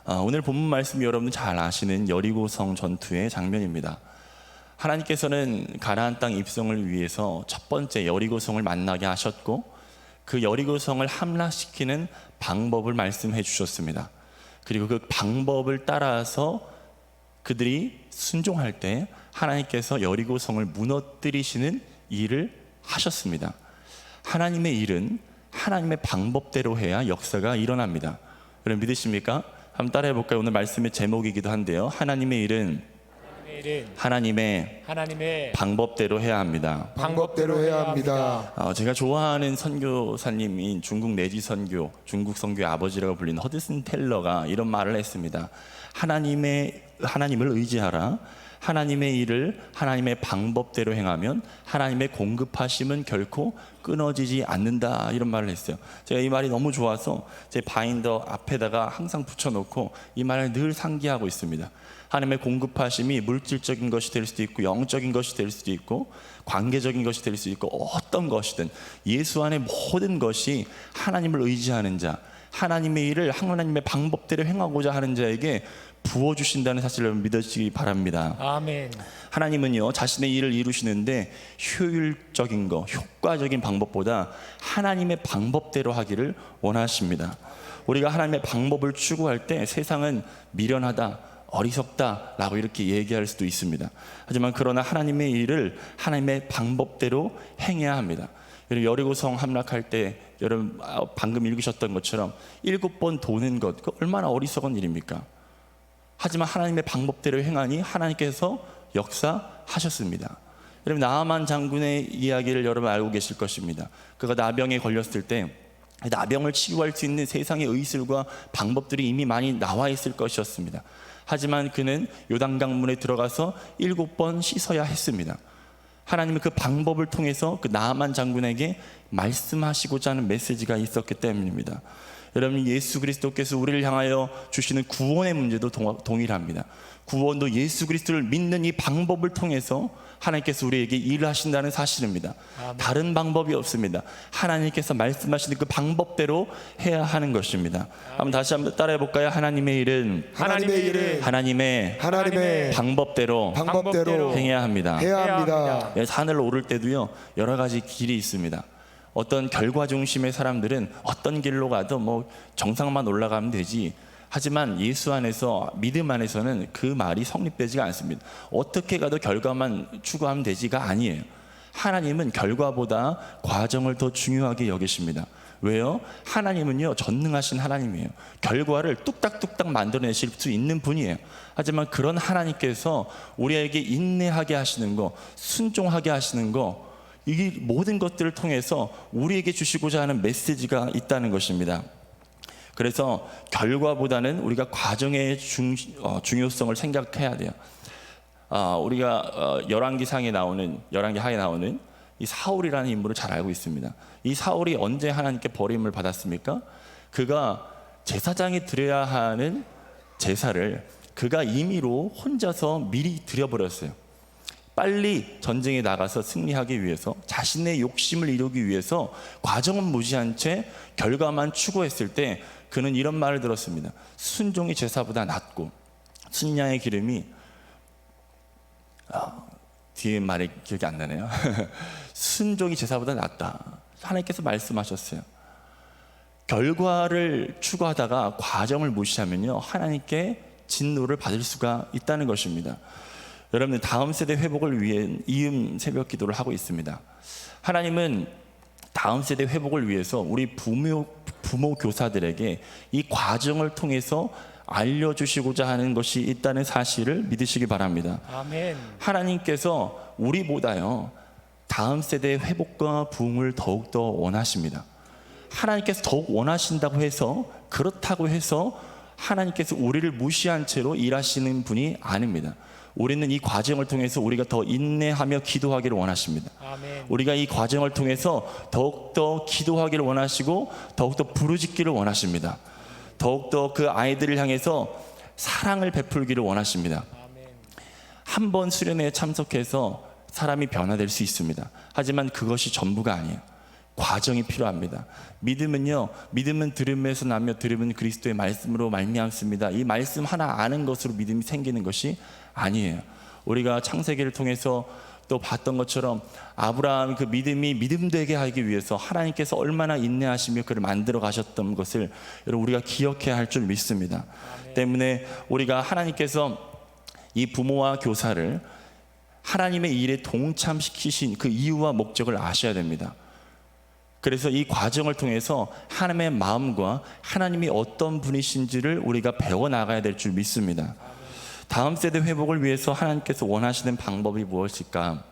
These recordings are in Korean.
오늘 본문 말씀이 여러분 잘 아시는 여리고성 전투의 장면입니다. 하나님께서는 가나안 땅 입성을 위해서 첫 번째 여리고성을 만나게 하셨고, 그 여리고성을 함락시키는 방법을 말씀해 주셨습니다. 그리고 그 방법을 따라서 그들이 순종할 때 하나님께서 여리고성을 무너뜨리시는 일을 하셨습니다. 하나님의 일은 하나님의 방법대로 해야 역사가 일어납니다. 여러분 믿으십니까? 한번 따라해 볼까요? 오늘 말씀의 제목이기도 한데요, 하나님의 일은 하나님의 방법대로 해야 합니다. 방법대로 해야 합니다. 제가 좋아하는 선교사님인 중국 내지 선교, 중국 선교의 아버지라고 불리는 허드슨 텔러가 이런 말을 했습니다. 하나님을 의지하라. 하나님의 일을 하나님의 방법대로 행하면 하나님의 공급하심은 결코 끊어지지 않는다, 이런 말을 했어요. 제가 이 말이 너무 좋아서 제 바인더 앞에다가 항상 붙여놓고 이 말을 늘 상기하고 있습니다. 하나님의 공급하심이 물질적인 것이 될 수도 있고, 영적인 것이 될 수도 있고, 관계적인 것이 될 수도 있고, 어떤 것이든 예수 안에 모든 것이 하나님을 의지하는 자, 하나님의 일을 하나님의 방법대로 행하고자 하는 자에게 부어주신다는 사실을 믿으시기 바랍니다. 아멘. 하나님은요, 자신의 일을 이루시는데 효율적인 것, 효과적인 방법보다 하나님의 방법대로 하기를 원하십니다. 우리가 하나님의 방법을 추구할 때 세상은 미련하다, 어리석다 라고 이렇게 얘기할 수도 있습니다. 하지만 그러나 하나님의 일을 하나님의 방법대로 행해야 합니다. 여러분, 여리고성 함락할 때 여러분 방금 읽으셨던 것처럼 7번 도는 것, 그 얼마나 어리석은 일입니까? 하지만 하나님의 방법대로 행하니 하나님께서 역사하셨습니다. 여러분, 나아만 장군의 이야기를 여러분 알고 계실 것입니다. 그가 나병에 걸렸을 때 나병을 치유할 수 있는 세상의 의술과 방법들이 이미 많이 나와 있을 것이었습니다. 하지만 그는 요단강물에 들어가서 7번 씻어야 했습니다. 하나님은 그 방법을 통해서 그 나아만 장군에게 말씀하시고자 하는 메시지가 있었기 때문입니다. 여러분, 예수 그리스도께서 우리를 향하여 주시는 구원의 문제도 동일합니다. 구원도 예수 그리스도를 믿는 이 방법을 통해서 하나님께서 우리에게 일을 하신다는 사실입니다. 아멘. 다른 방법이 없습니다. 하나님께서 말씀하시는 그 방법대로 해야 하는 것입니다. 한번 다시 한번 따라해 볼까요? 하나님의 일은 하나님의 방법대로 행해야 합니다. 산을 오를 때도요, 여러 가지 길이 있습니다. 어떤 결과 중심의 사람들은 어떤 길로 가도 정상만 올라가면 되지, 하지만 예수 안에서, 믿음 안에서는 그 말이 성립되지가 않습니다. 어떻게 가도 결과만 추구하면 되지가 아니에요. 하나님은 결과보다 과정을 더 중요하게 여기십니다. 왜요? 하나님은요, 전능하신 하나님이에요. 결과를 뚝딱뚝딱 만들어내실 수 있는 분이에요. 하지만 그런 하나님께서 우리에게 인내하게 하시는 거, 순종하게 하시는 거, 이 모든 것들을 통해서 우리에게 주시고자 하는 메시지가 있다는 것입니다. 그래서 결과보다는 우리가 과정의 중요성을 생각해야 돼요. 우리가 열왕기 하에 나오는 이 사울이라는 인물을 잘 알고 있습니다. 이 사울이 언제 하나님께 버림을 받았습니까? 그가 제사장이 드려야 하는 제사를 그가 임의로 혼자서 미리 드려버렸어요. 빨리 전쟁에 나가서 승리하기 위해서, 자신의 욕심을 이루기 위해서 과정은 무시한 채 결과만 추구했을 때 그는 이런 말을 들었습니다. 순종이 제사보다 낫고 순양의 기름이 뒤에 말이 기억이 안 나네요. 순종이 제사보다 낫다. 하나님께서 말씀하셨어요. 결과를 추구하다가 과정을 무시하면요, 하나님께 진노를 받을 수가 있다는 것입니다. 여러분, 다음 세대 회복을 위해 이음 새벽 기도를 하고 있습니다. 하나님은 다음 세대 회복을 위해서 우리 부모 교사들에게 이 과정을 통해서 알려주시고자 하는 것이 있다는 사실을 믿으시기 바랍니다. 아멘. 하나님께서 우리보다요, 다음 세대의 회복과 부흥을 더욱더 원하십니다. 하나님께서 더욱 원하신다고 해서, 그렇다고 해서 하나님께서 우리를 무시한 채로 일하시는 분이 아닙니다. 우리는 이 과정을 통해서 우리가 더 인내하며 기도하기를 원하십니다. 아멘. 우리가 이 과정을 통해서 더욱더 기도하기를 원하시고 더욱더 부르짖기를 원하십니다. 더욱더 그 아이들을 향해서 사랑을 베풀기를 원하십니다. 한 번 수련회에 참석해서 사람이 변화될 수 있습니다. 하지만 그것이 전부가 아니에요. 과정이 필요합니다. 믿음은 들음에서 나며 들음은 그리스도의 말씀으로 말미암습니다. 이 말씀 하나 아는 것으로 믿음이 생기는 것이 아니에요. 우리가 창세기를 통해서 또 봤던 것처럼 아브라함 그 믿음이 믿음되게 하기 위해서 하나님께서 얼마나 인내하시며 그를 만들어 가셨던 것을 여러분 우리가 기억해야 할 줄 믿습니다. 때문에 우리가 하나님께서 이 부모와 교사를 하나님의 일에 동참시키신 그 이유와 목적을 아셔야 됩니다. 그래서 이 과정을 통해서 하나님의 마음과 하나님이 어떤 분이신지를 우리가 배워나가야 될 줄 믿습니다. 다음 세대 회복을 위해서 하나님께서 원하시는 방법이 무엇일까?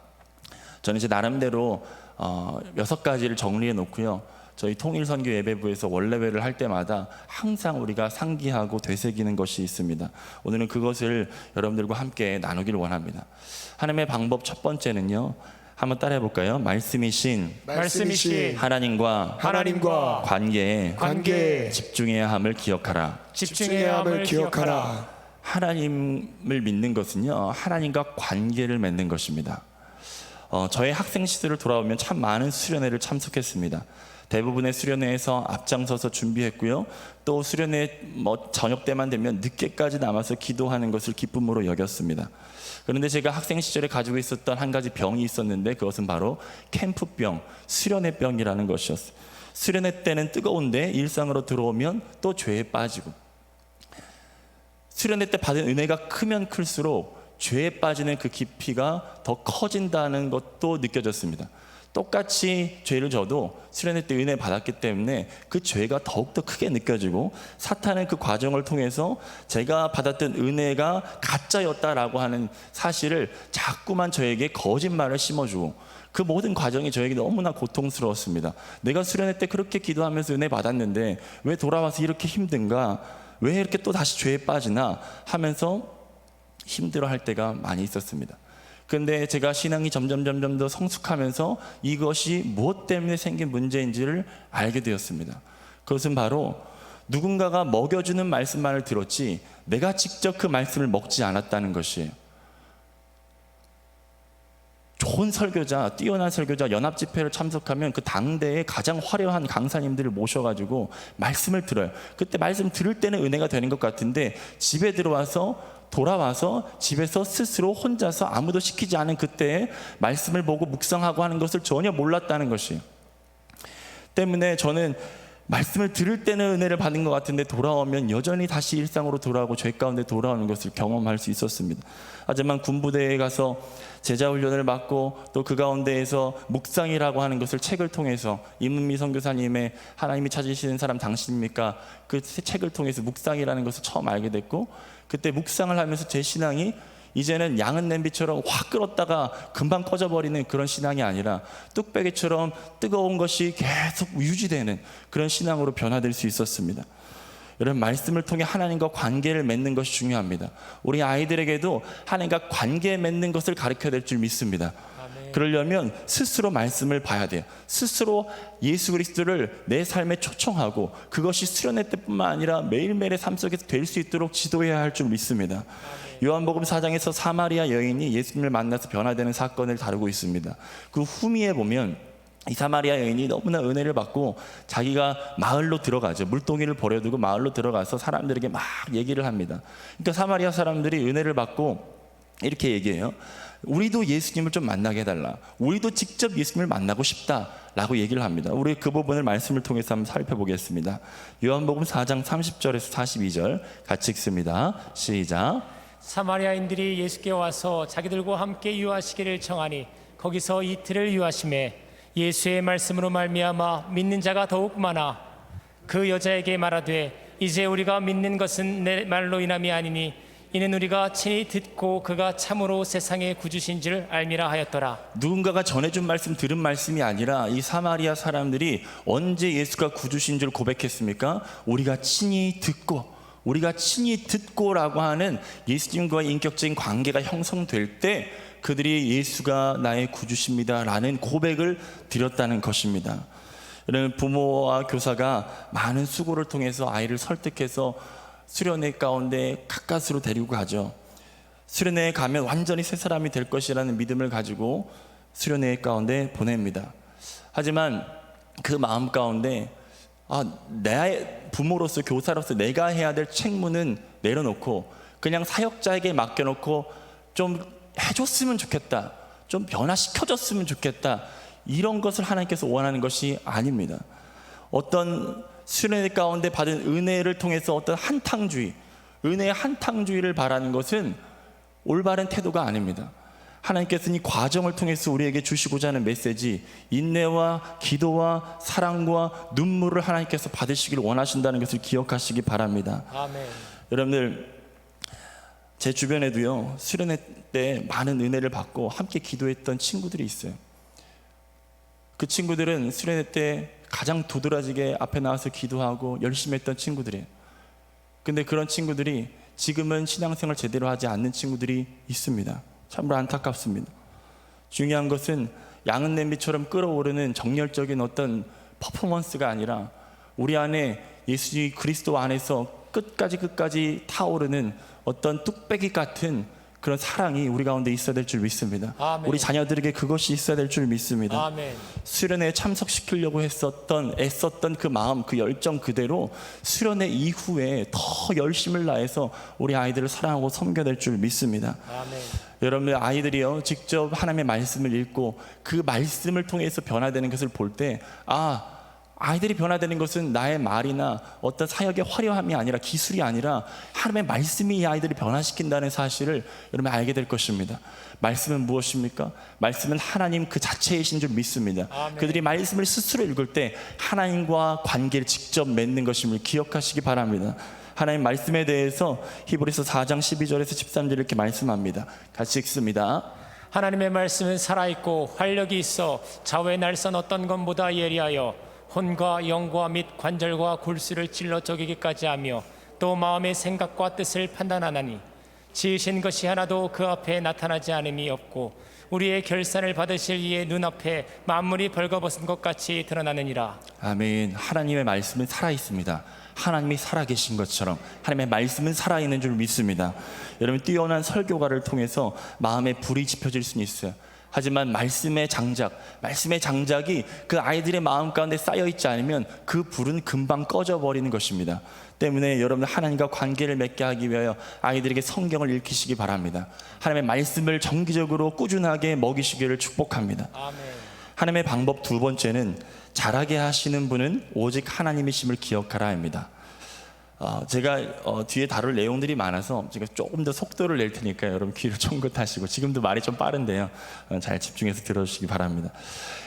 저는 이제 나름대로 6가지를 정리해 놓고요. 저희 통일선교 예배부에서 원례회를 할 때마다 항상 우리가 상기하고 되새기는 것이 있습니다. 오늘은 그것을 여러분들과 함께 나누길 원합니다. 하나님의 방법 첫 번째는요. 한번 따라해 볼까요? 말씀이신 하나님과 관계에 집중해야 함을 기억하라. 하나님을 믿는 것은요, 하나님과 관계를 맺는 것입니다. 저의 학생 시절을 돌아보면 참 많은 수련회를 참석했습니다. 대부분의 수련회에서 앞장서서 준비했고요. 또 수련회 저녁 때만 되면 늦게까지 남아서 기도하는 것을 기쁨으로 여겼습니다. 그런데 제가 학생 시절에 가지고 있었던 한 가지 병이 있었는데 그것은 바로 캠프병, 수련회병이라는 것이었어요. 수련회 때는 뜨거운데 일상으로 들어오면 또 죄에 빠지고, 수련회 때 받은 은혜가 크면 클수록 죄에 빠지는 그 깊이가 더 커진다는 것도 느껴졌습니다. 똑같이 죄를 져도 수련회 때 은혜 받았기 때문에 그 죄가 더욱더 크게 느껴지고, 사탄은 그 과정을 통해서 제가 받았던 은혜가 가짜였다라고 하는 사실을 자꾸만 저에게 거짓말을 심어주고, 그 모든 과정이 저에게 너무나 고통스러웠습니다. 내가 수련회 때 그렇게 기도하면서 은혜 받았는데 왜 돌아와서 이렇게 힘든가, 왜 이렇게 또 다시 죄에 빠지나 하면서 힘들어할 때가 많이 있었습니다. 그런데 제가 신앙이 점점 더 성숙하면서 이것이 무엇 때문에 생긴 문제인지를 알게 되었습니다. 그것은 바로 누군가가 먹여주는 말씀만을 들었지 내가 직접 그 말씀을 먹지 않았다는 것이에요. 좋은 설교자, 뛰어난 설교자, 연합집회를 참석하면 그 당대에 가장 화려한 강사님들을 모셔가지고 말씀을 들어요. 그때 말씀 들을 때는 은혜가 되는 것 같은데 집에 돌아와서 집에서 스스로 혼자서 아무도 시키지 않은 그때에 말씀을 보고 묵상하고 하는 것을 전혀 몰랐다는 것이에요. 때문에 저는 말씀을 들을 때는 은혜를 받는 것 같은데 돌아오면 여전히 다시 일상으로 돌아오고 죄 가운데 돌아오는 것을 경험할 수 있었습니다. 하지만 군부대에 가서 제자훈련을 받고 또 그 가운데에서 묵상이라고 하는 것을 책을 통해서, 임은미 선교사님의 하나님이 찾으시는 사람 당신입니까? 그 책을 통해서 묵상이라는 것을 처음 알게 됐고, 그때 묵상을 하면서 제 신앙이 이제는 양은 냄비처럼 확 끓었다가 금방 꺼져버리는 그런 신앙이 아니라 뚝배기처럼 뜨거운 것이 계속 유지되는 그런 신앙으로 변화될 수 있었습니다. 여러분, 말씀을 통해 하나님과 관계를 맺는 것이 중요합니다. 우리 아이들에게도 하나님과 관계 맺는 것을 가르쳐야 될 줄 믿습니다. 그러려면 스스로 말씀을 봐야 돼요. 스스로 예수 그리스도를 내 삶에 초청하고, 그것이 수련회 때뿐만 아니라 매일매일의 삶 속에서 될 수 있도록 지도해야 할 줄 믿습니다. 요한복음 4장에서 사마리아 여인이 예수님을 만나서 변화되는 사건을 다루고 있습니다. 그 후미에 보면 이 사마리아 여인이 너무나 은혜를 받고 자기가 마을로 들어가죠. 물동이를 버려두고 마을로 들어가서 사람들에게 막 얘기를 합니다. 그러니까 사마리아 사람들이 은혜를 받고 이렇게 얘기해요. 우리도 예수님을 좀 만나게 해달라. 우리도 직접 예수님을 만나고 싶다라고 얘기를 합니다. 우리 그 부분을 말씀을 통해서 한번 살펴보겠습니다. 요한복음 4장 30절에서 42절 같이 읽습니다. 시작. 사마리아인들이 예수께 와서 자기들과 함께 유하시기를 청하니 거기서 이틀을 유하심에 예수의 말씀으로 말미암아 믿는 자가 더욱 많아 그 여자에게 말하되 이제 우리가 믿는 것은 내 말로 인함이 아니니 이는 우리가 친히 듣고 그가 참으로 세상의 구주신 줄 알미라 하였더라. 누군가가 전해준 말씀, 들은 말씀이 아니라 이 사마리아 사람들이 언제 예수가 구주신 줄 고백했습니까? 우리가 친히 듣고라고 하는 예수님과의 인격적인 관계가 형성될 때 그들이 예수가 나의 구주십니다 라는 고백을 드렸다는 것입니다. 여러분, 부모와 교사가 많은 수고를 통해서 아이를 설득해서 수련회 가운데 가까스로 데리고 가죠. 수련회에 가면 완전히 새 사람이 될 것이라는 믿음을 가지고 수련회 가운데 보냅니다. 하지만 그 마음 가운데 내 부모로서 교사로서 내가 해야 될 책무는 내려놓고 그냥 사역자에게 맡겨놓고 좀 해줬으면 좋겠다, 좀 변화시켜줬으면 좋겠다, 이런 것을 하나님께서 원하는 것이 아닙니다. 어떤 수련회 가운데 받은 은혜를 통해서 어떤 한탕주의, 은혜의 한탕주의를 바라는 것은 올바른 태도가 아닙니다. 하나님께서는 이 과정을 통해서 우리에게 주시고자 하는 메시지, 인내와 기도와 사랑과 눈물을 하나님께서 받으시길 원하신다는 것을 기억하시기 바랍니다. 아멘. 여러분들, 제 주변에도요, 수련회 때 많은 은혜를 받고 함께 기도했던 친구들이 있어요. 그 친구들은 수련회 때 가장 도드라지게 앞에 나와서 기도하고 열심히 했던 친구들이에요. 근데 그런 친구들이 지금은 신앙생활 제대로 하지 않는 친구들이 있습니다. 참으로 안타깝습니다. 중요한 것은 양은 냄비처럼 끓어오르는 정열적인 어떤 퍼포먼스가 아니라 우리 안에 예수 그리스도 안에서 끝까지 타오르는 어떤 뚝배기 같은 그런 사랑이 우리 가운데 있어야 될 줄 믿습니다. 아멘. 우리 자녀들에게 그것이 있어야 될 줄 믿습니다. 아멘. 수련회에 참석시키려고 애썼던 그 마음, 그 열정 그대로 수련회 이후에 더 열심을 다해서 우리 아이들을 사랑하고 섬겨야 될 줄 믿습니다. 아멘. 여러분의 아이들이요, 직접 하나님의 말씀을 읽고 그 말씀을 통해서 변화되는 것을 볼 때, 아이들이 변화되는 것은 나의 말이나 어떤 사역의 화려함이 아니라, 기술이 아니라 하나님의 말씀이 이 아이들을 변화시킨다는 사실을 여러분 알게 될 것입니다. 말씀은 무엇입니까? 말씀은 하나님 그 자체이신 줄 믿습니다. 아멘. 그들이 말씀을 스스로 읽을 때 하나님과 관계를 직접 맺는 것임을 기억하시기 바랍니다. 하나님 말씀에 대해서 히브리서 4장 12절에서 13절 이렇게 말씀합니다. 같이 읽습니다. 하나님의 말씀은 살아있고 활력이 있어 좌우에 날선 어떤 것보다 예리하여 혼과 영과 및 관절과 골수를 찔러 쪼개기까지 하며 또 마음의 생각과 뜻을 판단하나니 지으신 것이 하나도 그 앞에 나타나지 않음이 없고 우리의 결산을 받으실 이의 눈앞에 만물이 벌거벗은 것 같이 드러나느니라. 아멘. 하나님의 말씀은 살아있습니다. 하나님이 살아계신 것처럼 하나님의 말씀은 살아있는 줄 믿습니다. 여러분, 뛰어난 설교가를 통해서 마음에 불이 지펴질 수는 있어요. 하지만 말씀의 장작이 그 아이들의 마음 가운데 쌓여있지 않으면 그 불은 금방 꺼져버리는 것입니다. 때문에 여러분, 하나님과 관계를 맺게 하기 위하여 아이들에게 성경을 읽히시기 바랍니다. 하나님의 말씀을 정기적으로 꾸준하게 먹이시기를 축복합니다. 아멘. 하나님의 방법 두 번째는 자라게 하시는 분은 오직 하나님이심을 기억하라 합니다. 제가 뒤에 다룰 내용들이 많아서 제가 조금 더 속도를 낼 테니까 여러분 귀를 쫑긋하시고, 지금도 말이 좀 빠른데요, 잘 집중해서 들어주시기 바랍니다.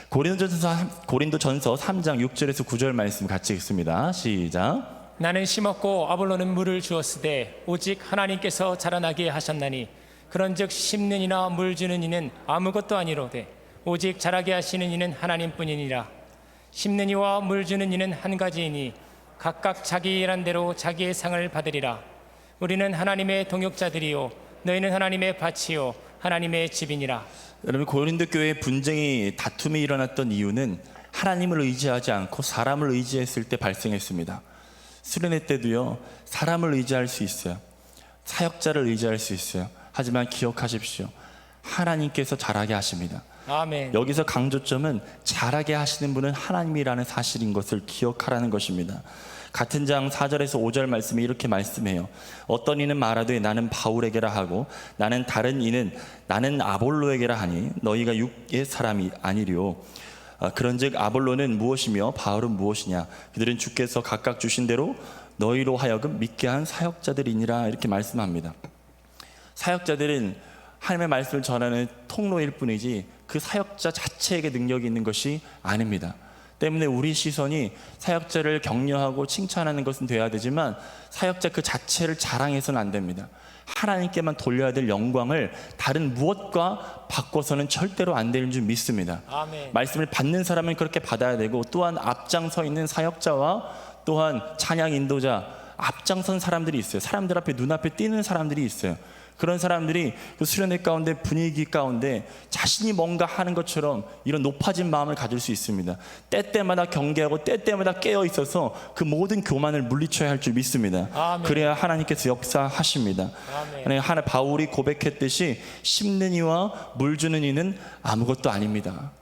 고린도전서 3장 6절에서 9절 말씀 같이 읽습니다. 시작. 나는 심었고 아볼로는 물을 주었으되 오직 하나님께서 자라나게 하셨나니 그런즉 심는 이나 물 주는 이는 아무것도 아니로되 오직 자라게 하시는 이는 하나님뿐이니라. 심는 이와 물 주는 이는 한 가지이니 각각 자기 일한 대로 자기의 상을 받으리라. 우리는 하나님의 동역자들이요 너희는 하나님의 밭이요 하나님의 집이니라. 여러분, 고린도 교회에 분쟁이, 다툼이 일어났던 이유는 하나님을 의지하지 않고 사람을 의지했을 때 발생했습니다. 수련회 때도요, 사람을 의지할 수 있어요. 사역자를 의지할 수 있어요. 하지만 기억하십시오. 하나님께서 자라게 하십니다. 아멘. 여기서 강조점은 자라게 하시는 분은 하나님이라는 사실인 것을 기억하라는 것입니다. 같은 장 4절에서 5절 말씀에 이렇게 말씀해요. 어떤 이는 말하되 나는 바울에게라 하고 나는 다른 이는 나는 아볼로에게라 하니 너희가 육의 사람이 아니리요. 그런즉 아볼로는 무엇이며 바울은 무엇이냐? 그들은 주께서 각각 주신 대로 너희로 하여금 믿게 한 사역자들이니라. 이렇게 말씀합니다. 사역자들은 하나님의 말씀을 전하는 통로일 뿐이지 그 사역자 자체에게 능력이 있는 것이 아닙니다. 때문에 우리 시선이 사역자를 격려하고 칭찬하는 것은 돼야 되지만 사역자 그 자체를 자랑해서는 안 됩니다. 하나님께만 돌려야 될 영광을 다른 무엇과 바꿔서는 절대로 안 되는 줄 믿습니다. 아멘. 말씀을 받는 사람은 그렇게 받아야 되고, 또한 앞장서 있는 사역자와 또한 찬양 인도자, 앞장선 사람들이 있어요. 사람들 앞에, 눈앞에 띄는 사람들이 있어요. 그런 사람들이 그 수련회 가운데, 분위기 가운데 자신이 뭔가 하는 것처럼 이런 높아진 마음을 가질 수 있습니다. 때때마다 경계하고 때때마다 깨어 있어서 그 모든 교만을 물리쳐야 할 줄 믿습니다. 아멘. 그래야 하나님께서 역사하십니다. 아멘. 바울이 고백했듯이 심는 이와 물 주는 이는 아무것도 아닙니다.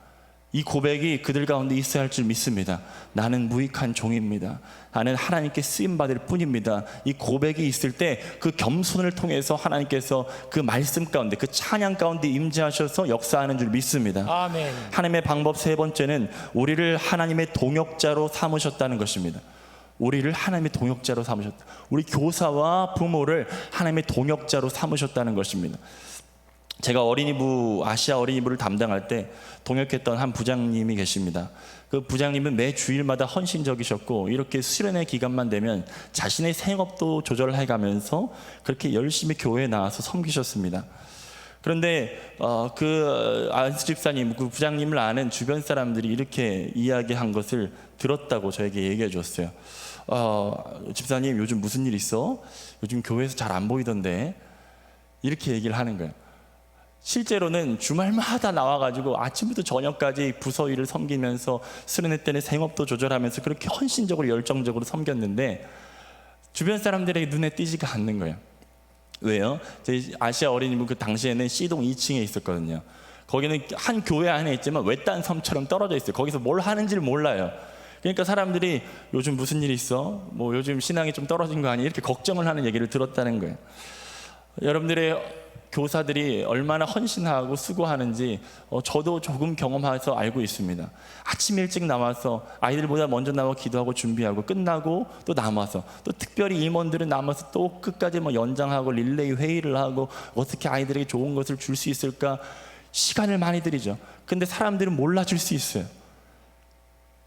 이 고백이 그들 가운데 있어야 할 줄 믿습니다. 나는 무익한 종입니다. 나는 하나님께 쓰임받을 뿐입니다. 이 고백이 있을 때 그 겸손을 통해서 하나님께서 그 말씀 가운데, 그 찬양 가운데 임재하셔서 역사하는 줄 믿습니다. 아멘. 하나님의 방법 세 번째는 우리를 하나님의 동역자로 삼으셨다는 것입니다. 우리를 하나님의 동역자로 삼으셨다. 우리 교사와 부모를 하나님의 동역자로 삼으셨다는 것입니다. 제가 아시아 어린이부를 담당할 때 동역했던 한 부장님이 계십니다. 그 부장님은 매 주일마다 헌신적이셨고, 이렇게 수련회 기간만 되면 자신의 생업도 조절해 가면서 그렇게 열심히 교회에 나와서 섬기셨습니다. 그런데 그 안수 집사님, 그 부장님을 아는 주변 사람들이 이렇게 이야기한 것을 들었다고 저에게 얘기해 줬어요. 집사님, 요즘 무슨 일 있어? 요즘 교회에서 잘 안 보이던데. 이렇게 얘기를 하는 거예요. 실제로는 주말마다 나와가지고 아침부터 저녁까지 부서 일을 섬기면서 수련회 때는 생업도 조절하면서 그렇게 헌신적으로 열정적으로 섬겼는데 주변 사람들에게 눈에 띄지가 않는 거예요. 왜요? 저희 아시아 어린이부 그 당시에는 C동 2층에 있었거든요. 거기는 한 교회 안에 있지만 외딴 섬처럼 떨어져 있어요. 거기서 뭘 하는지를 몰라요. 그러니까 사람들이 요즘 무슨 일 있어? 뭐 요즘 신앙이 좀 떨어진 거 아니야? 이렇게 걱정을 하는 얘기를 들었다는 거예요. 여러분들의 교사들이 얼마나 헌신하고 수고하는지 저도 조금 경험해서 알고 있습니다. 아침 일찍 나와서 아이들보다 먼저 나와 기도하고 준비하고 끝나고 또 남아서, 또 특별히 임원들은 남아서 또 끝까지 뭐 연장하고 릴레이 회의를 하고 어떻게 아이들에게 좋은 것을 줄 수 있을까 시간을 많이 들이죠. 근데 사람들은 몰라줄 수 있어요.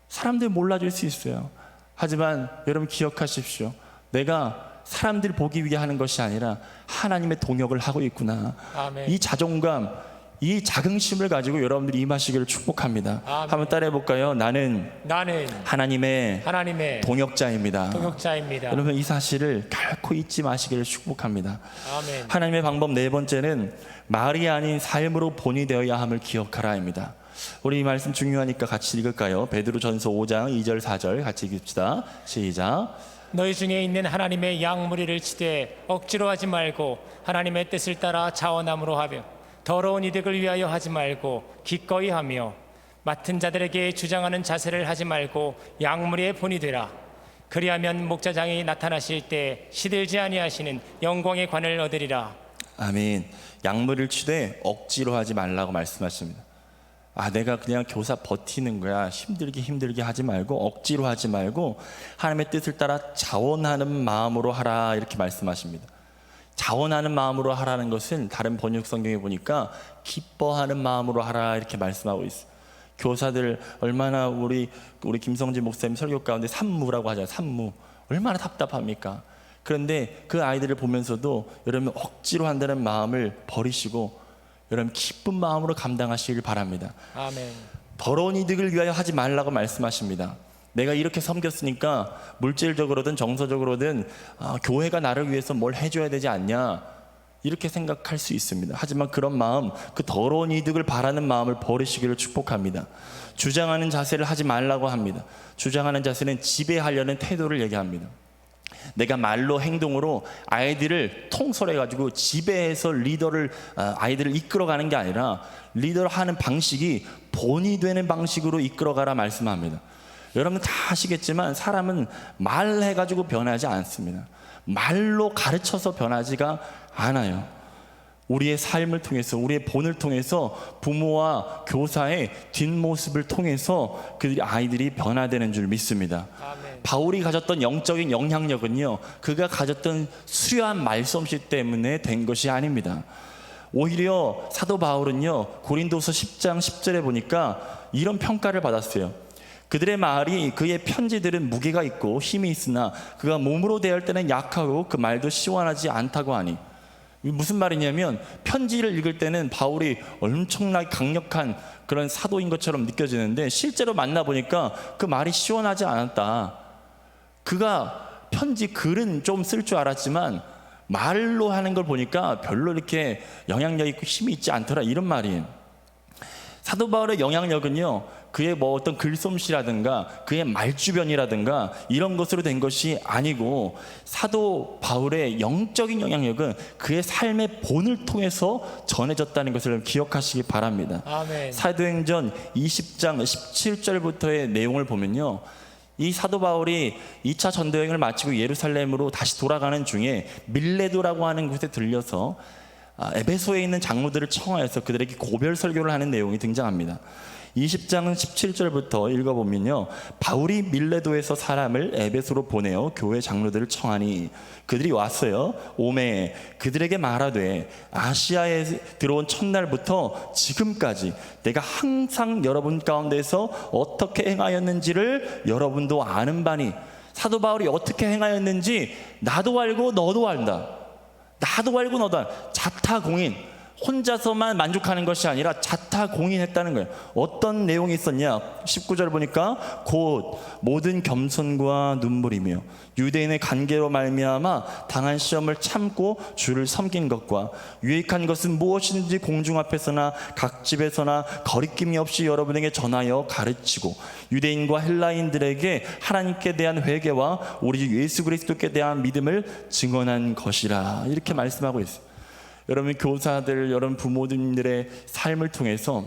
사람들은 몰라줄 수 있어요. 하지만 여러분 기억하십시오. 내가 사람들 보기 위해 하는 것이 아니라 하나님의 동역을 하고 있구나. 아멘. 이 자존감, 이 자긍심을 가지고 여러분들이 임하시기를 축복합니다. 아멘. 한번 따라해 볼까요? 나는 하나님의 동역자입니다. 동역자입니다. 여러분 이 사실을 결코 잊지 마시기를 축복합니다. 아멘. 하나님의 방법 네 번째는 말이 아닌 삶으로 본이 되어야 함을 기억하라입니다. 우리 이 말씀 중요하니까 같이 읽을까요? 베드로전서 5장 2절 4절 같이 읽읍시다. 시작. 너희 중에 있는 하나님의 양무리를 치되 억지로 하지 말고 하나님의 뜻을 따라 자원함으로 하며 더러운 이득을 위하여 하지 말고 기꺼이 하며 맡은 자들에게 주장하는 자세를 하지 말고 양무리의 본이 되라. 그리하면 목자장이 나타나실 때 시들지 아니하시는 영광의 관을 얻으리라. 아멘. 양무리를 치되 억지로 하지 말라고 말씀하십니다. 내가 그냥 교사 버티는 거야. 힘들게 하지 말고, 억지로 하지 말고 하나님의 뜻을 따라 자원하는 마음으로 하라, 이렇게 말씀하십니다. 자원하는 마음으로 하라는 것은 다른 번역 성경에 보니까 기뻐하는 마음으로 하라, 이렇게 말씀하고 있어요. 교사들 얼마나 우리 김성진 목사님 설교 가운데 산무라고 하잖아요. 산무. 얼마나 답답합니까? 그런데 그 아이들을 보면서도 여러분 억지로 한다는 마음을 버리시고 여러분 기쁜 마음으로 감당하시길 바랍니다. 아멘. 더러운 이득을 위하여 하지 말라고 말씀하십니다. 내가 이렇게 섬겼으니까 물질적으로든 정서적으로든 교회가 나를 위해서 뭘 해줘야 되지 않냐, 이렇게 생각할 수 있습니다. 하지만 그런 마음, 그 더러운 이득을 바라는 마음을 버리시기를 축복합니다. 주장하는 자세를 하지 말라고 합니다. 주장하는 자세는 지배하려는 태도를 얘기합니다. 내가 말로 행동으로 아이들을 통솔해가지고 지배해서 아이들을 이끌어가는 게 아니라 리더를 하는 방식이 본이 되는 방식으로 이끌어가라 말씀합니다. 여러분 다 아시겠지만 사람은 말해가지고 변하지 않습니다. 말로 가르쳐서 변하지가 않아요. 우리의 삶을 통해서, 우리의 본을 통해서, 부모와 교사의 뒷모습을 통해서 그들이 아이들이 변화되는 줄 믿습니다. 아멘. 바울이 가졌던 영적인 영향력은요, 그가 가졌던 수려한 말솜씨 때문에 된 것이 아닙니다. 오히려 사도 바울은요, 고린도서 10장 10절에 보니까 이런 평가를 받았어요. 그들의 말이, 그의 편지들은 무게가 있고 힘이 있으나 그가 몸으로 대할 때는 약하고 그 말도 시원하지 않다고 하니. 무슨 말이냐면 편지를 읽을 때는 바울이 엄청나게 강력한 그런 사도인 것처럼 느껴지는데 실제로 만나보니까 그 말이 시원하지 않았다. 그가 편지 글은 좀 쓸 줄 알았지만 말로 하는 걸 보니까 별로 이렇게 영향력 있고 힘이 있지 않더라, 이런 말이에요. 사도 바울의 영향력은요, 그의 뭐 어떤 글솜씨라든가 그의 말주변이라든가 이런 것으로 된 것이 아니고 사도 바울의 영적인 영향력은 그의 삶의 본을 통해서 전해졌다는 것을 기억하시기 바랍니다. 아멘. 사도행전 20장 17절부터의 내용을 보면요, 이 사도 바울이 2차 전도여행을 마치고 예루살렘으로 다시 돌아가는 중에 밀레도라고 하는 곳에 들려서 에베소에 있는 장로들을 청하여서 그들에게 고별 설교를 하는 내용이 등장합니다. 20장 17절부터 읽어보면요, 바울이 밀레도에서 사람을 에베소로 보내어 교회 장로들을 청하니 그들이 왔어요. 오매 그들에게 말하되 아시아에 들어온 첫날부터 지금까지 내가 항상 여러분 가운데서 어떻게 행하였는지를 여러분도 아는 바니, 사도 바울이 어떻게 행하였는지 나도 알고 너도 안다. 나도 알고 너도 안다. 자타공인, 혼자서만 만족하는 것이 아니라 자타공인했다는 거예요. 어떤 내용이 있었냐? 19절 보니까 곧 모든 겸손과 눈물이며 유대인의 관계로 말미암아 당한 시험을 참고 주를 섬긴 것과 유익한 것은 무엇인지 공중 앞에서나 각 집에서나 거리낌이 없이 여러분에게 전하여 가르치고 유대인과 헬라인들에게 하나님께 대한 회개와 우리 주 예수 그리스도께 대한 믿음을 증언한 것이라, 이렇게 말씀하고 있어요. 여러분 교사들, 여러분 부모님들의 삶을 통해서,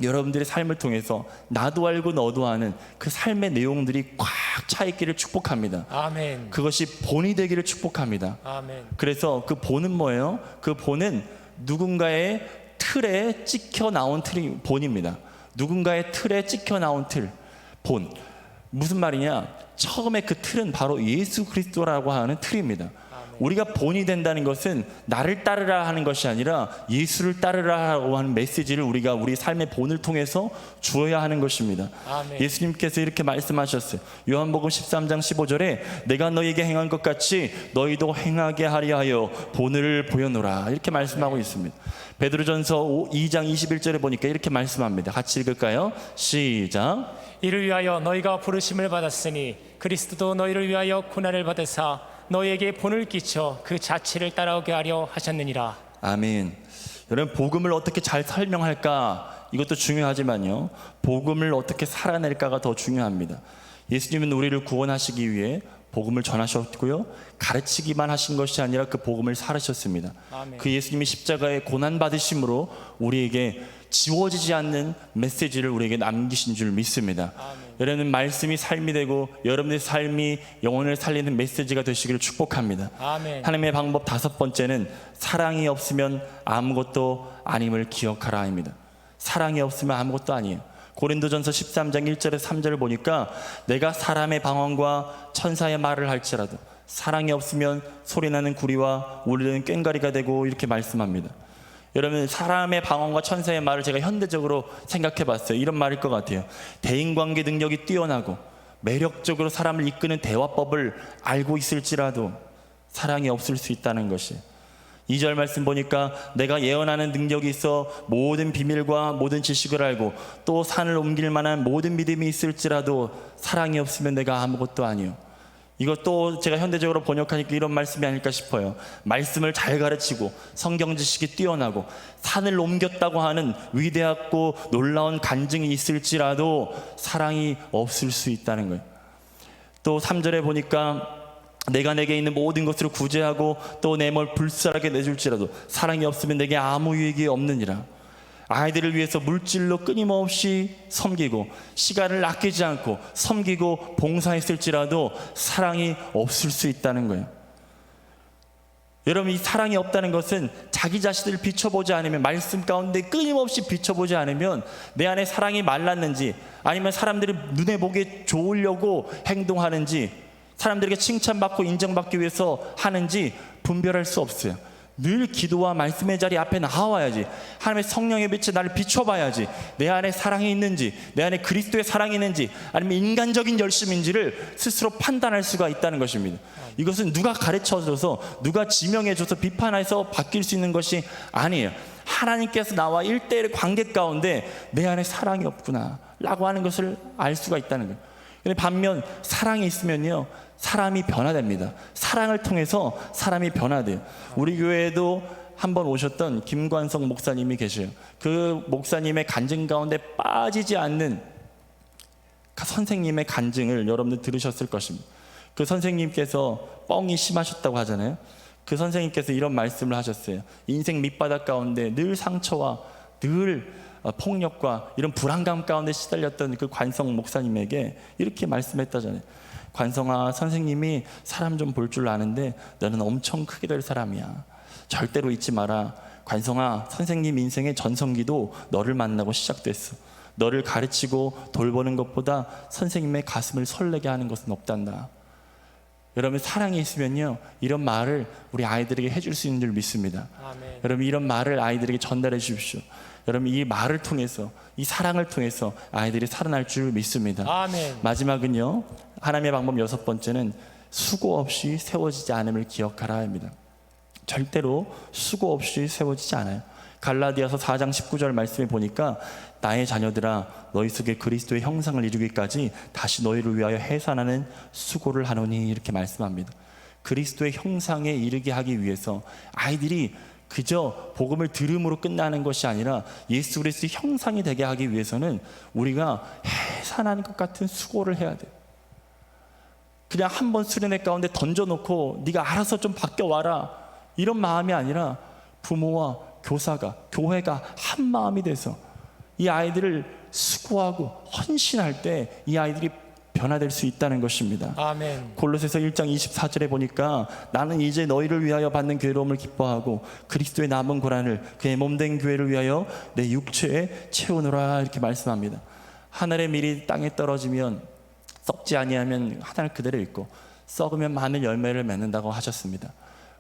여러분들의 삶을 통해서 나도 알고 너도 아는 그 삶의 내용들이 꽉 차 있기를 축복합니다. 아멘. 그것이 본이 되기를 축복합니다. 아멘. 그래서 그 본은 뭐예요? 그 본은 누군가의 틀에 찍혀 나온 틀이 본입니다. 누군가의 틀에 찍혀 나온 틀, 본. 무슨 말이냐? 처음에 그 틀은 바로 예수 그리스도라고 하는 틀입니다. 우리가 본이 된다는 것은 나를 따르라 하는 것이 아니라 예수를 따르라고 하는 메시지를 우리가 우리 삶의 본을 통해서 주어야 하는 것입니다. 아멘. 예수님께서 이렇게 말씀하셨어요. 요한복음 13장 15절에 내가 너희에게 행한 것 같이 너희도 행하게 하려 하여 본을 보여노라, 이렇게 말씀하고 있습니다. 베드로전서 2장 21절에 보니까 이렇게 말씀합니다. 같이 읽을까요? 시작. 이를 위하여 너희가 부르심을 받았으니 그리스도도 너희를 위하여 고난을 받으사 너희에게 본을 끼쳐 그 자취를 따라오게 하려 하셨느니라. 아멘. 여러분, 복음을 어떻게 잘 설명할까, 이것도 중요하지만요, 복음을 어떻게 살아낼까가 더 중요합니다. 예수님은 우리를 구원하시기 위해 복음을 전하셨고요, 가르치기만 하신 것이 아니라 그 복음을 살으셨습니다. 아멘. 그 예수님이 십자가에 고난 받으심으로 우리에게 지워지지 않는 메시지를 우리에게 남기신 줄 믿습니다. 아멘. 여러분, 말씀이 삶이 되고 여러분의 삶이 영혼을 살리는 메시지가 되시기를 축복합니다. 아멘. 하나님의 방법 5번째는 사랑이 없으면 아무것도 아님을 기억하라입니다. 사랑이 없으면 아무것도 아니에요. 고린도전서 13장 1절에 3절을 보니까 내가 사람의 방언과 천사의 말을 할지라도 사랑이 없으면 소리나는 구리와 울리는 꽹과리가 되고, 이렇게 말씀합니다. 여러분, 사람의 방언과 천사의 말을 제가 현대적으로 생각해 봤어요. 이런 말일 것 같아요. 대인관계 능력이 뛰어나고 매력적으로 사람을 이끄는 대화법을 알고 있을지라도 사랑이 없을 수 있다는 것이, 2절 말씀 보니까 내가 예언하는 능력이 있어 모든 비밀과 모든 지식을 알고 또 산을 옮길 만한 모든 믿음이 있을지라도 사랑이 없으면 내가 아무것도 아니요. 이것도 제가 현대적으로 번역하니까 이런 말씀이 아닐까 싶어요. 말씀을 잘 가르치고 성경 지식이 뛰어나고 산을 옮겼다고 하는 위대하고 놀라운 간증이 있을지라도 사랑이 없을 수 있다는 거예요. 또 3절에 보니까 내가 내게 있는 모든 것을 구제하고 또 내 몸을 불살하게 내줄지라도 사랑이 없으면 내게 아무 유익이 없느니라. 아이들을 위해서 물질로 끊임없이 섬기고 시간을 아끼지 않고 섬기고 봉사했을지라도 사랑이 없을 수 있다는 거예요. 여러분, 이 사랑이 없다는 것은 자기 자신을 비춰보지 않으면, 말씀 가운데 끊임없이 비춰보지 않으면 내 안에 사랑이 말랐는지, 아니면 사람들이 눈에 보기에 좋으려고 행동하는지, 사람들에게 칭찬받고 인정받기 위해서 하는지 분별할 수 없어요. 늘 기도와 말씀의 자리 앞에 나와야지, 하나님의 성령의 빛에 나를 비춰봐야지, 내 안에 사랑이 있는지, 내 안에 그리스도의 사랑이 있는지, 아니면 인간적인 열심인지를 스스로 판단할 수가 있다는 것입니다. 이것은 누가 가르쳐줘서, 누가 지명해줘서 비판해서 바뀔 수 있는 것이 아니에요. 하나님께서 나와 1대1 관계 가운데 내 안에 사랑이 없구나 라고 하는 것을 알 수가 있다는 거예요. 근데 반면 사랑이 있으면요, 사람이 변화됩니다. 사랑을 통해서 사람이 변화돼요. 우리 교회에도 한번 오셨던 김관성 목사님이 계셔요. 그 목사님의 간증 가운데 빠지지 않는 선생님의 간증을 여러분들 들으셨을 것입니다. 그 선생님께서 뻥이 심하셨다고 하잖아요. 그 선생님께서 이런 말씀을 하셨어요. 인생 밑바닥 가운데 늘 상처와 늘 폭력과 이런 불안감 가운데 시달렸던 그 관성 목사님에게 이렇게 말씀했다잖아요. 관성아, 선생님이 사람 좀 볼 줄 아는데 너는 엄청 크게 될 사람이야. 절대로 잊지 마라. 관성아, 선생님 인생의 전성기도 너를 만나고 시작됐어. 너를 가르치고 돌보는 것보다 선생님의 가슴을 설레게 하는 것은 없단다. 여러분, 사랑이 있으면요, 이런 말을 우리 아이들에게 해줄 수 있는 줄 믿습니다. 아멘. 여러분, 이런 말을 아이들에게 전달해 주십시오. 여러분, 이 말을 통해서, 이 사랑을 통해서 아이들이 살아날 줄 믿습니다. 아멘. 마지막은요, 하나님의 방법 6번째는 수고 없이 세워지지 않음을 기억하라 합니다. 절대로 수고 없이 세워지지 않아요. 갈라디아서 4장 19절 말씀에 보니까 나의 자녀들아, 너희 속에 그리스도의 형상을 이루기까지 다시 너희를 위하여 해산하는 수고를 하노니, 이렇게 말씀합니다. 그리스도의 형상에 이르게 하기 위해서 아이들이 그저 복음을 들음으로 끝나는 것이 아니라 예수 그리스도의 형상이 되게 하기 위해서는 우리가 해산하는 것 같은 수고를 해야 돼요. 그냥 한번 수련회 가운데 던져놓고 네가 알아서 좀 바뀌어와라, 이런 마음이 아니라 부모와 교사가, 교회가 한 마음이 돼서 이 아이들을 수고하고 헌신할 때 이 아이들이 변화될 수 있다는 것입니다. 아멘. 골로새서 1장 24절에 보니까 나는 이제 너희를 위하여 받는 괴로움을 기뻐하고 그리스도의 남은 고난을 그의 몸된 교회를 위하여 내 육체에 채우노라, 이렇게 말씀합니다. 하늘의 밀이 땅에 떨어지면 썩지 아니하면 하늘 그대로 있고 썩으면 많은 열매를 맺는다고 하셨습니다.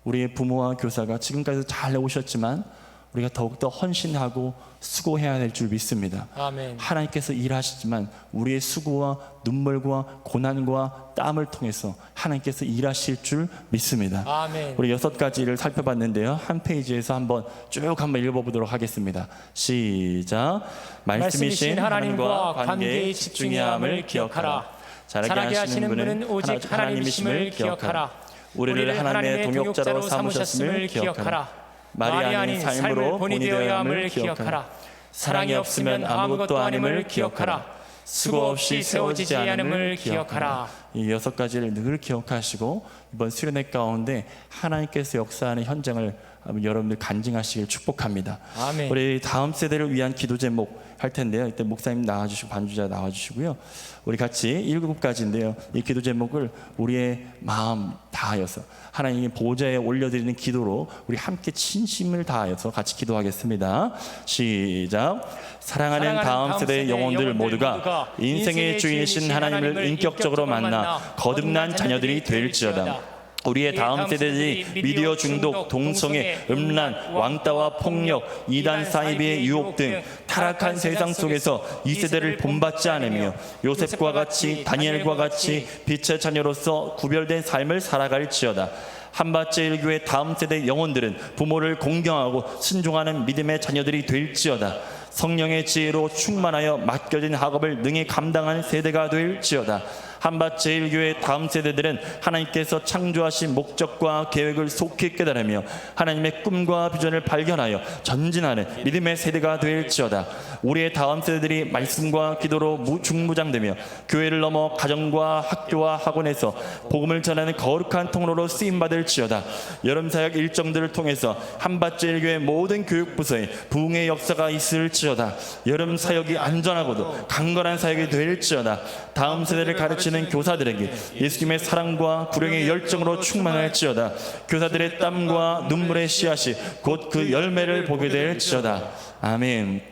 우리의 부모와 교사가 지금까지 잘 오셨지만 우리가 더욱더 헌신하고 수고해야 될 줄 믿습니다. 아멘. 하나님께서 일하시지만 우리의 수고와 눈물과 고난과 땀을 통해서 하나님께서 일하실 줄 믿습니다. 아멘. 우리 6가지를 살펴봤는데요, 한 페이지에서 쭉 한번 읽어보도록 하겠습니다. 시작. 말씀이신 하나님과 관계에 집중해야 함을 기억하라. 잘하게 하시는 분은 오직 하나님이심을 기억하라. 우리를 하나님의 동역자로 삼으셨음을 기억하라. 말이 아닌 삶으로 본이 되어야 함을 기억하라. 사랑이 없으면 아무것도 아님을 기억하라. 수고 없이 세워지지 않음을 기억하라. 이 6가지를 늘 기억하시고 이번 수련회 가운데 하나님께서 역사하는 현장을 여러분들 간증하시길 축복합니다. 아멘. 우리 다음 세대를 위한 기도 제목 할 텐데요, 이때 목사님 나와주시고 반주자 나와주시고요, 우리 같이 7가지인데요 이 기도 제목을 우리의 마음 다하여서 하나님의 보좌에 올려드리는 기도로 우리 함께 진심을 다하여서 같이 기도하겠습니다. 시작. 사랑하는 다음 세대의 영혼들 모두가 인생의 주인이신 하나님을 인격적으로 만나 거듭난 자녀들이 될지어다. 우리의 다음 세대들이 미디어 중독, 동성애, 음란, 왕따와 폭력, 이단 사이비의 유혹 등 타락한 세상 속에서 이 세대를 본받지 않으며 요셉과 같이, 다니엘과 같이 빛의 자녀로서 구별된 삶을 살아갈지어다. 한밭제일교회 다음 세대 영혼들은 부모를 공경하고 순종하는 믿음의 자녀들이 될지어다. 성령의 지혜로 충만하여 맡겨진 학업을 능히 감당하는 세대가 될지어다. 한밭제일교회 다음 세대들은 하나님께서 창조하신 목적과 계획을 속히 깨달으며 하나님의 꿈과 비전을 발견하여 전진하는 믿음의 세대가 될지어다. 우리의 다음 세대들이 말씀과 기도로 중무장되며 교회를 넘어 가정과 학교와 학원에서 복음을 전하는 거룩한 통로로 쓰임받을지어다. 여름사역 일정들을 통해서 한밭제일교회 모든 교육부서에 부흥의 역사가 있을지어다. 여름사역이 안전하고도 강건한 사역이 될지어다. 다음 세대를 가르치는 교사들에게 예수님의 사랑과 불행의 열정으로 충만할지어다. 교사들의 땀과 눈물의 씨앗이 곧 그 열매를 보게 될지어다. 아멘.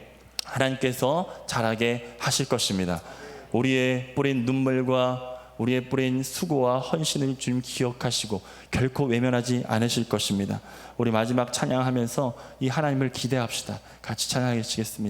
하나님께서 자라게 하실 것입니다. 우리의 뿌린 눈물과 우리의 뿌린 수고와 헌신을 주님 기억하시고 결코 외면하지 않으실 것입니다. 우리 마지막 찬양하면서 이 하나님을 기대합시다. 같이 찬양하시겠습니다.